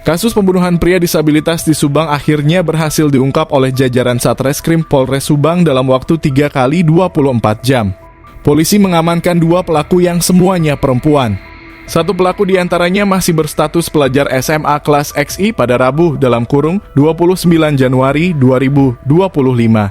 Kasus pembunuhan pria disabilitas di Subang akhirnya berhasil diungkap oleh jajaran Satreskrim Polres Subang dalam waktu 3 kali 24 jam. Polisi mengamankan 2 pelaku yang semuanya perempuan. 1 pelaku diantaranya masih berstatus pelajar SMA kelas XI pada Rabu (29 Januari 2025)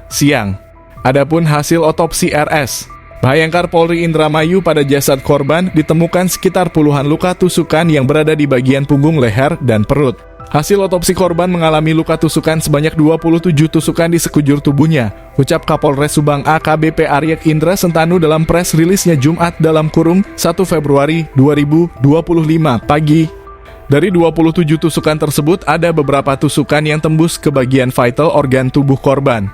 siang. Adapun hasil otopsi RS Bhayangkar Polri Indramayu pada jasad korban ditemukan sekitar puluhan luka tusukan yang berada di bagian punggung, leher, dan perut. Hasil otopsi korban mengalami luka tusukan sebanyak 27 tusukan di sekujur tubuhnya, ucap Kapolres Subang AKBP Aryek Indra Sentanu dalam press rilisnya Jumat (1 Februari 2025) pagi. Dari 27 tusukan tersebut ada beberapa tusukan yang tembus ke bagian vital organ tubuh korban.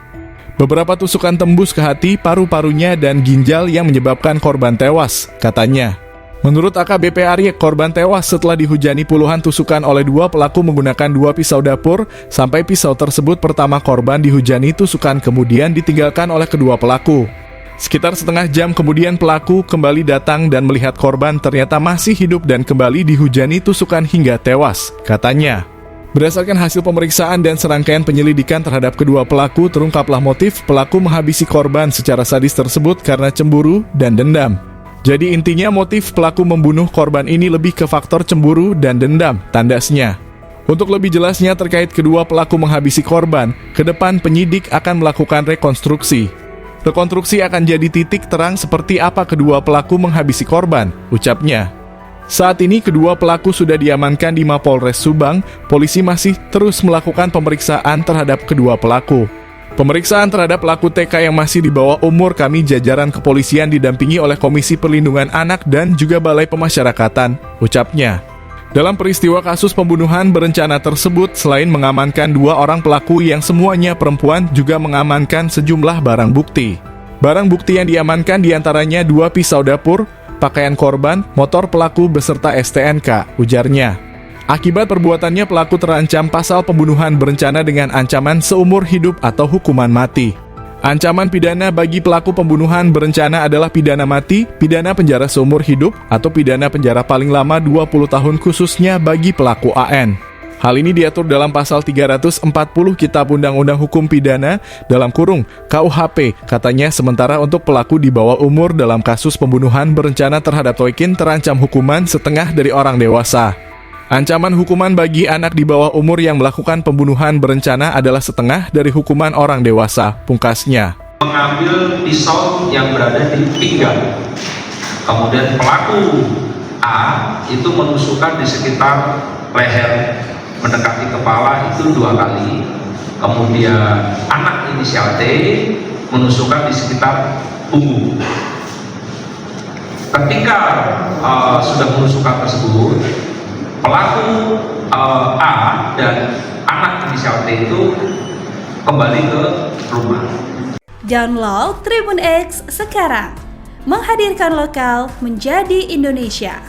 Beberapa tusukan tembus ke hati, paru-parunya, dan ginjal yang menyebabkan korban tewas, katanya. Menurut AKBP Aryek, korban tewas setelah dihujani puluhan tusukan oleh 2 pelaku menggunakan 2 pisau dapur, sampai pisau tersebut pertama korban dihujani tusukan kemudian ditinggalkan oleh kedua pelaku. Sekitar setengah jam kemudian pelaku kembali datang dan melihat korban ternyata masih hidup dan kembali dihujani tusukan hingga tewas, katanya. Berdasarkan hasil pemeriksaan dan serangkaian penyelidikan terhadap kedua pelaku, terungkaplah motif pelaku menghabisi korban secara sadis tersebut karena cemburu dan dendam. Jadi intinya motif pelaku membunuh korban ini lebih ke faktor cemburu dan dendam, tandasnya. Untuk lebih jelasnya terkait kedua pelaku menghabisi korban, ke depan penyidik akan melakukan rekonstruksi. Rekonstruksi akan jadi titik terang seperti apa kedua pelaku menghabisi korban, ucapnya. Saat ini kedua pelaku sudah diamankan di Mapolres Subang. Polisi masih terus melakukan pemeriksaan terhadap kedua pelaku. Pemeriksaan terhadap pelaku TK yang masih di bawah umur kami jajaran kepolisian didampingi oleh Komisi Perlindungan Anak dan juga Balai Pemasyarakatan, ucapnya. Dalam peristiwa kasus pembunuhan berencana tersebut, selain mengamankan 2 orang pelaku yang semuanya perempuan, juga mengamankan sejumlah barang bukti. Barang bukti yang diamankan diantaranya 2 pisau dapur, pakaian korban, motor pelaku beserta STNK, ujarnya. Akibat perbuatannya pelaku terancam pasal pembunuhan berencana dengan ancaman seumur hidup atau hukuman mati. Ancaman pidana bagi pelaku pembunuhan berencana adalah pidana mati, pidana penjara seumur hidup, atau pidana penjara paling lama 20 tahun khususnya bagi pelaku AN. Hal ini diatur dalam pasal 340 Kitab Undang-Undang Hukum Pidana (KUHP), katanya. Sementara untuk pelaku di bawah umur dalam kasus pembunuhan berencana terhadap Toikin terancam hukuman setengah dari orang dewasa. Ancaman hukuman bagi anak di bawah umur yang melakukan pembunuhan berencana adalah setengah dari hukuman orang dewasa, pungkasnya. Mengambil pisau yang berada di pinggang. Kemudian pelaku A itu menusukkan di sekitar leher, mendekati kepala itu 2 kali. Kemudian anak inisial T menusukkan di sekitar punggung. Ketika sudah menusukkan tersebut, pelaku A dan anak inisial T itu kembali ke rumah. Download Tribun X sekarang, menghadirkan lokal menjadi Indonesia.